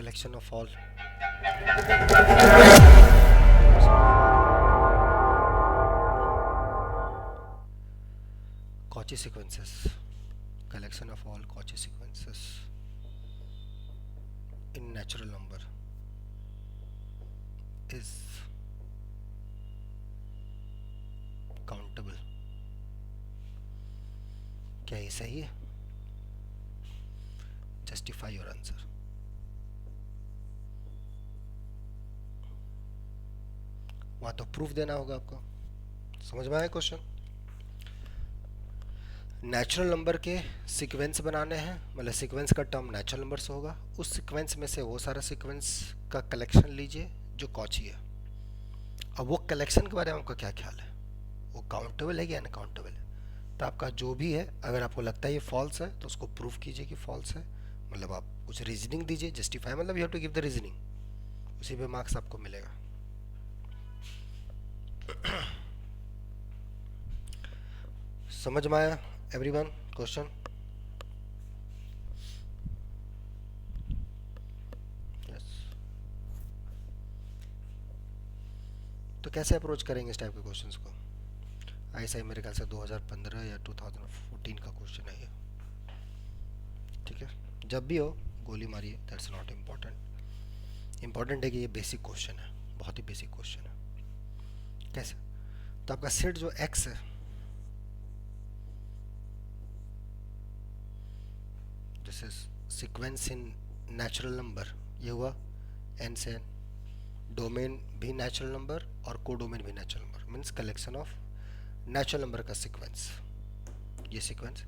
collection of all Cauchy sequences, collection of all Cauchy sequences in natural number is countable. क्या ये सही है? Justify your answer. वहाँ तो प्रूफ देना होगा आपको. समझ में आया क्वेश्चन? नेचुरल नंबर के सीक्वेंस बनाने हैं, मतलब सीक्वेंस का टर्म नेचुरल नंबर से होगा. उस सीक्वेंस में से वो सारा सीक्वेंस का कलेक्शन लीजिए जो कॉची है. अब वो कलेक्शन के बारे में आपका क्या ख्याल है? वो काउंटेबल है या अनकाउंटेबल है? तो आपका जो भी है, अगर आपको लगता है ये फॉल्स है तो उसको प्रूफ कीजिए कि फॉल्स है. मतलब आप कुछ रीजनिंग दीजिए, जस्टिफाई, मतलब you have to give the reasoning, उसी पे मार्क्स आपको मिलेगा. समझ में आया एवरीवन क्वेश्चन? यस. तो कैसे अप्रोच करेंगे इस टाइप के क्वेश्चंस को? ऐसा ही मेरे ख्याल से 2015 या 2014 का क्वेश्चन है ये. ठीक है, जब भी हो गोली मारिए, दैट्स नॉट इम्पोर्टेंट. इम्पोर्टेंट है कि ये बेसिक क्वेश्चन है, बहुत ही बेसिक क्वेश्चन है. कैसे? तो आपका सेट जो x है, this is sequence in natural number, ये हुआ n से n. डोमेन भी नेचुरल नंबर और को डोमेन भी natural number, means collection of natural number का सीक्वेंस. ये sequence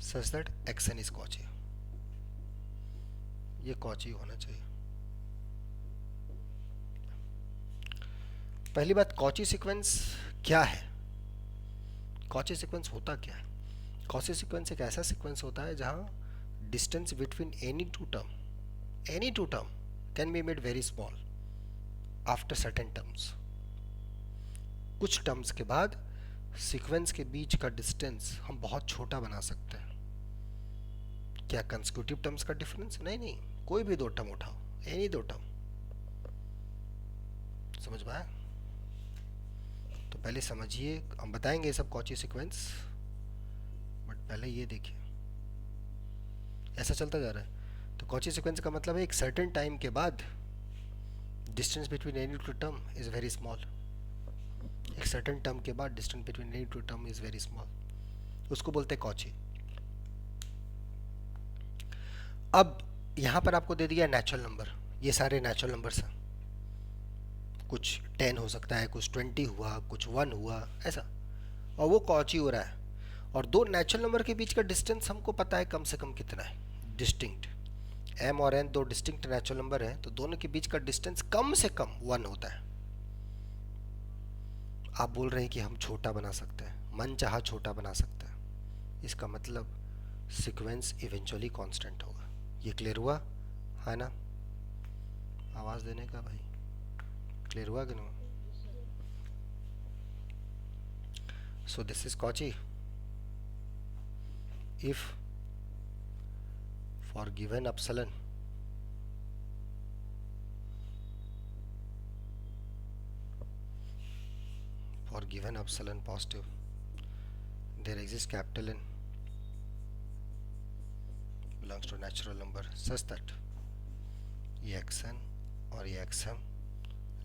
such that xn is Cauchy. ये कॉची होना चाहिए. पहली बात, कॉची सीक्वेंस क्या है? कॉची सीक्वेंस होता क्या है? कॉची सीक्वेंस एक ऐसा सीक्वेंस होता है जहां distance between any two term can be made very small after certain terms. कुछ टर्म्स के बाद सीक्वेंस के बीच का डिस्टेंस हम बहुत छोटा बना सकते हैं. क्या कंसेक्यूटिव टर्म्स का डिफरेंस? नहीं, कोई भी दो टर्म उठाओ, एनी दो टर्म. समझ में आया? तो पहले समझिए, हम बताएंगे सब कॉची सीक्वेंस, बट पहले ये देखिए, ऐसा चलता जा रहा है. तो कॉची सीक्वेंस का मतलब है एक सर्टेन टाइम के बाद distance between any two term is very small. एक सर्टेन टर्म के बाद distance between any two term is very small, उसको बोलते हैं कॉची. अब यहाँ पर आपको दे दिया नेचुरल नंबर, ये सारे नेचुरल नंबर्स हैं. कुछ 10 हो सकता है, कुछ 20 हुआ, कुछ 1 हुआ, ऐसा, और वो कॉची हो रहा है. और दो नेचुरल नंबर के बीच का डिस्टेंस हमको पता है कम से कम कितना है, डिस्टिंक्ट. m और n दो डिस्टिंक्ट नेचुरल नंबर हैं, तो दोनों के बीच का डिस्टेंस कम से कम 1 होता है. आप बोल रहे हैं कि हम छोटा बना सकते हैं, मन चाहा छोटा बना सकते हैं. इसका मतलब सीक्वेंस इवेंचुअली कांस्टेंट होगा. ये क्लियर हुआ है ना? आवाज़ देने का भाई, क्लियर हुआ कि नहीं? So this is Cauchy. If for given epsilon positive, there exists capital N belongs to natural number such that ये xn और ये xm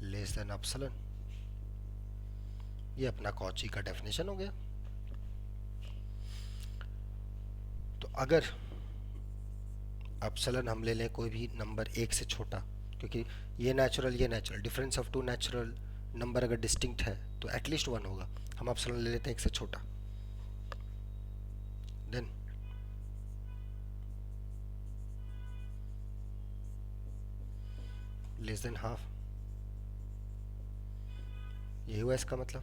लेस देन एप्सिलॉन. ये अपना कॉची का डेफिनेशन हो गया. तो अगर एप्सिलॉन हम ले लें कोई भी नंबर एक से छोटा, क्योंकि ये natural difference of two natural number अगर डिस्टिंक्ट है तो एटलीस्ट 1 होगा. हम एप्सिलॉन ले लेते हैं एक से छोटा, देन लेस देन हाफ. ये हुआ इसका मतलब.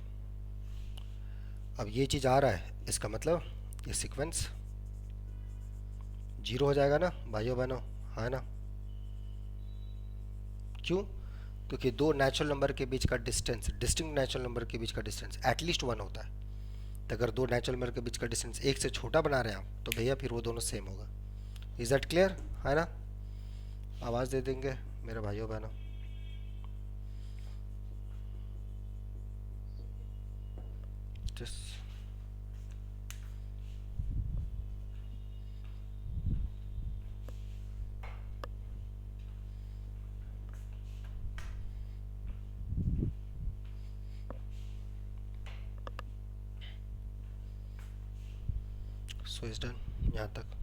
अब ये चीज़ आ रहा है, इसका मतलब ये सीक्वेंस 0 हो जाएगा ना भाइयों बहनों, है ना? क्यों? क्योंकि दो नेचुरल नंबर के बीच का डिस्टेंस, डिस्टिंक्ट नेचुरल नंबर के बीच का डिस्टेंस एटलीस्ट 1 होता है. तो अगर दो नेचुरल नंबर के बीच का डिस्टेंस 1 से छोटा बना रहे हैं आप, तो भैया फिर वो दोनों सेम होगा. इज दैट क्लियर, है ना? आवाज़ दे देंगे मेरे भाइयों बहनों? Just so is done यहाँ तक.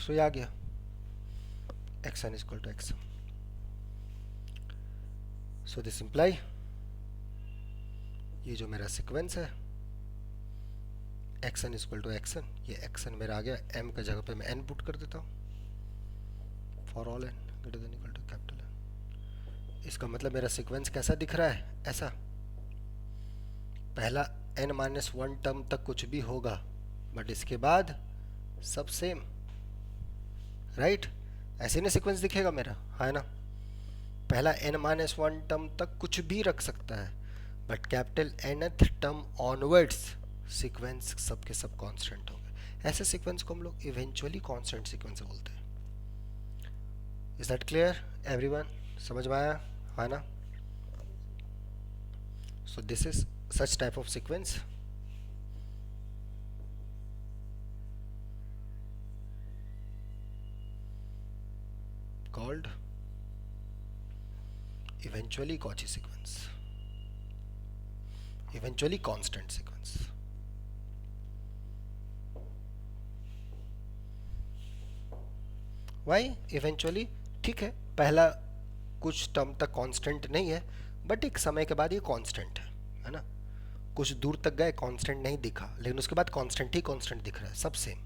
So ये आ गया xn is equal to xm. So this imply ये जो मेरा सीक्वेंस है xn is equal to xn, ये xn मेरा आ गया, m का जगह पे मैं n पुट कर देता हूँ, for all n greater than equal to capital n. इसका मतलब मेरा सीक्वेंस कैसा दिख रहा है? ऐसा. पहला n-1 टर्म तक कुछ भी होगा, बट इसके बाद सब सेम, राइट? ऐसे ना सीक्वेंस दिखेगा मेरा, है ना? पहला n-1 टर्म तक कुछ भी रख सकता है, but capital nth term onwards sequence सब के सब कांस्टेंट होंगे. ऐसे सीक्वेंस को हम लोग इवेंचुअली कांस्टेंट सीक्वेंस बोलते हैं. Is that clear everyone? समझ में आया, है ना? So this is such type of sequence. Called eventually Cauchy sequence, eventually constant sequence. Why eventually? ठीक है, पहला कुछ टर्म तक कांस्टेंट नहीं है, बट एक समय के बाद ये कांस्टेंट है ना? कुछ दूर तक गए, कांस्टेंट नहीं दिखा, लेकिन उसके बाद कांस्टेंट ही कांस्टेंट दिख रहा है, सब सेम.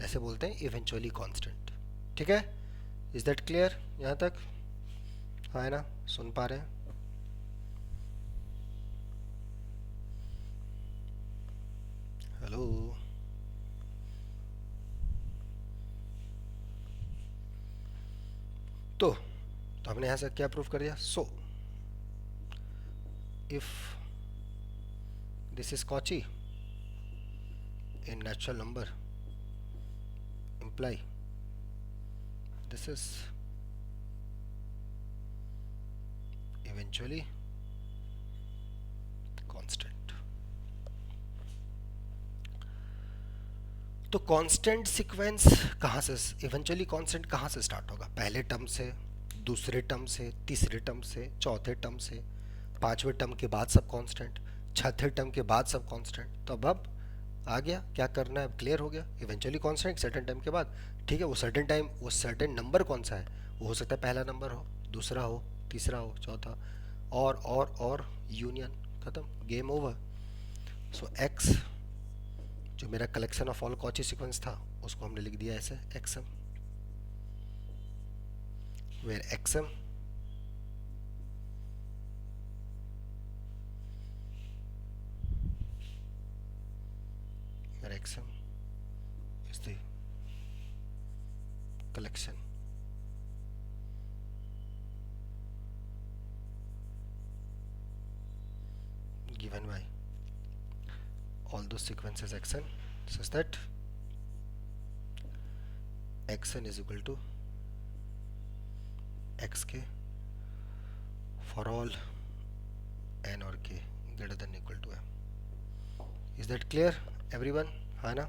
जैसे बोलते हैं इवेंचुअली कांस्टेंट. ठीक है? इज दैट क्लियर यहाँ तक? है ना? सुन पा रहे हैं? हेलो? तो हमने यहाँ से क्या प्रूफ कर दिया? So if this is Cauchy in natural number, imply this is eventually constant. तो कांस्टेंट सीक्वेंस कहाँ से, इवेंचुअली कांस्टेंट कहाँ से स्टार्ट होगा? पहले टर्म से, दूसरे टर्म से, तीसरे टर्म से, चौथे टर्म से, पांचवें टर्म के बाद सब कांस्टेंट, छठे टर्म के बाद सब कांस्टेंट. तो अब आ गया क्या करना है, क्लियर हो गया. इवेंचुअली कांस्टेंट सर्टेन टाइम के बाद. ठीक है, वो सर्टेन टाइम, वो सर्टेन नंबर कौन सा है? वो हो सकता है पहला नंबर हो, दूसरा हो, तीसरा हो, चौथा, और यूनियन, खत्म, गेम ओवर. सो एक्स जो मेरा collection of all Cauchy sequence था, उसको हमने लिख दिया ऐसे xm, where xm is the collection given by all those sequences xn such that xn is equal to xk for all n or k greater than equal to m. Is that clear everyone? है ना?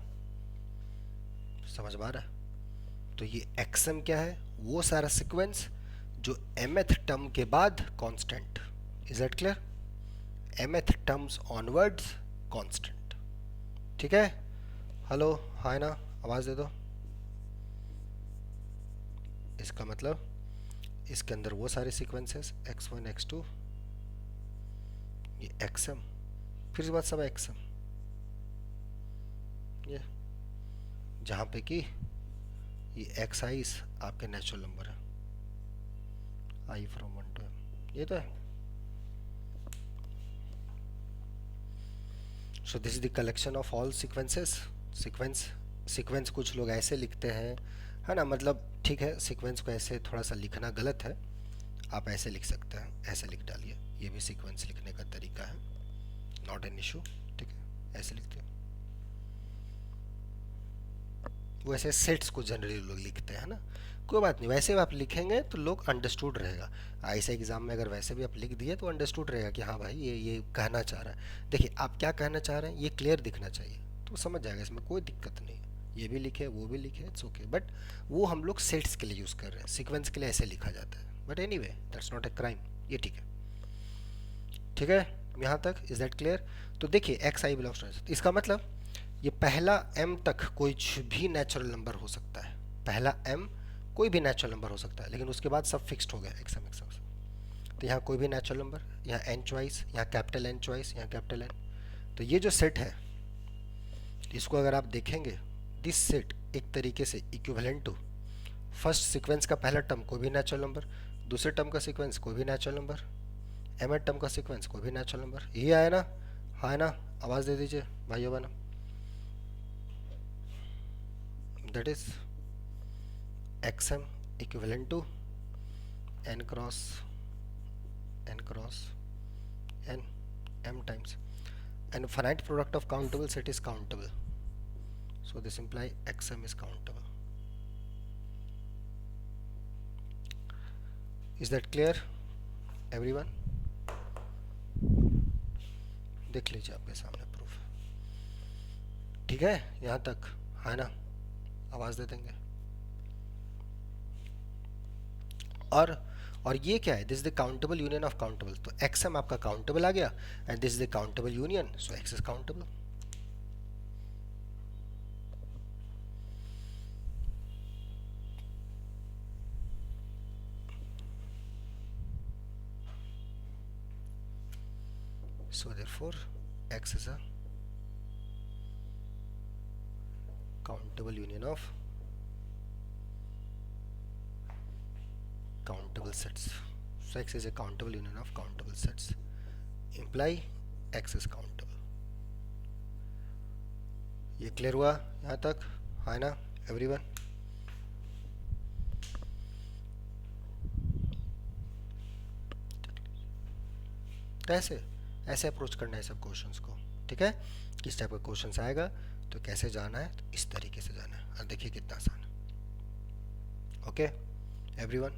समझ में आ रहा है? तो ये xm क्या है? वो सारा सीक्वेंस जो mth टर्म के बाद constant. Is that clear? mth terms onwards constant. ठीक है? हेलो, है ना? आवाज दे दो. इसका मतलब इसके अंदर वो सारे सीक्वेंसेस x1 x2, ये xm, फिर इसके बाद सब xm, ये जहाँ पे कि ये एक्स आईज आपके नेचुरल नंबर है, आई फ्रॉम 1 to m, ये तो है. So this is the collection of all sequences. Sequence कुछ लोग ऐसे लिखते हैं है ना, मतलब ठीक है, सीक्वेंस को ऐसे थोड़ा सा लिखना गलत है, आप ऐसे लिख सकते हैं, ऐसे लिख डालिए, ये भी सीक्वेंस लिखने का तरीका है, नॉट एन इशू। ठीक है, ऐसे लिखते हैं, वो ऐसे सेट्स को जनरली लोग लिखते हैं ना, कोई बात नहीं, वैसे भी आप लिखेंगे तो लोग अंडरस्टूड रहेगा। ऐसे एग्जाम में अगर वैसे भी आप लिख दिए तो अंडरस्टूड रहेगा कि हाँ भाई ये कहना चाह रहा है। देखिए आप क्या कहना चाह रहे हैं ये क्लियर दिखना चाहिए, तो समझ जाएगा, इसमें कोई दिक्कत नहीं है, ये भी लिखे वो भी लिखे, इट्स ओके, बट वो हम लोग सेट्स के लिए यूज़ कर रहे हैं, सीक्वेंस के लिए ऐसे लिखा जाता है, but any way that's not a crime, ये ठीक है। ठीक है, यहाँ तक इज दैट क्लियर? तो देखिए एक्स आई बिलोंग्स टू, इसका मतलब ये पहला m तक कोई भी नेचुरल नंबर हो सकता है, पहला m कोई भी नेचुरल नंबर हो सकता है, लेकिन उसके बाद सब फिक्स्ड हो गया एक्सएम एक्सएम। तो यहाँ कोई भी नेचुरल नंबर, यहाँ n चॉइस, यहाँ कैपिटल N चॉइस, यहाँ कैपिटल N। तो ये जो सेट है इसको अगर आप देखेंगे, दिस सेट एक तरीके से इक्विवेलेंट टू फर्स्ट सीक्वेंस का पहला टर्म कोई भी नेचुरल नंबर, दूसरे टर्म का सीक्वेंस कोई भी नेचुरल नंबर, mth टर्म का सीक्वेंस कोई भी नेचुरल नंबर। यही आया ना? हाँ ना? आवाज़ दे दीजिए भाइयों बहनों। That is xm equivalent to n cross n cross n m times, and finite product of countable set is countable, so this imply xm is countable. Is that clear everyone? देख लीजिए आपके सामने प्रूफ, ठीक है यहाँ तक, है ना? आवाज़ दे देंगे। और ये क्या है? This is the countable union of countable, तो xm आपका काउंटेबल आ गया, and this is the countable union, so x is countable. So therefore x is a countable union of countable sets. So x is a countable union of countable sets, imply x is countable. ये clear हुआ यहाँ तक, है ना everyone? तो ऐसे approach करना है सब क्वेश्चंस को, ठीक है? किस टाइप का क्वेश्चंस आएगा तो कैसे जाना है, तो इस तरीके से जाना है, और देखिए कितना आसान है। Okay everyone.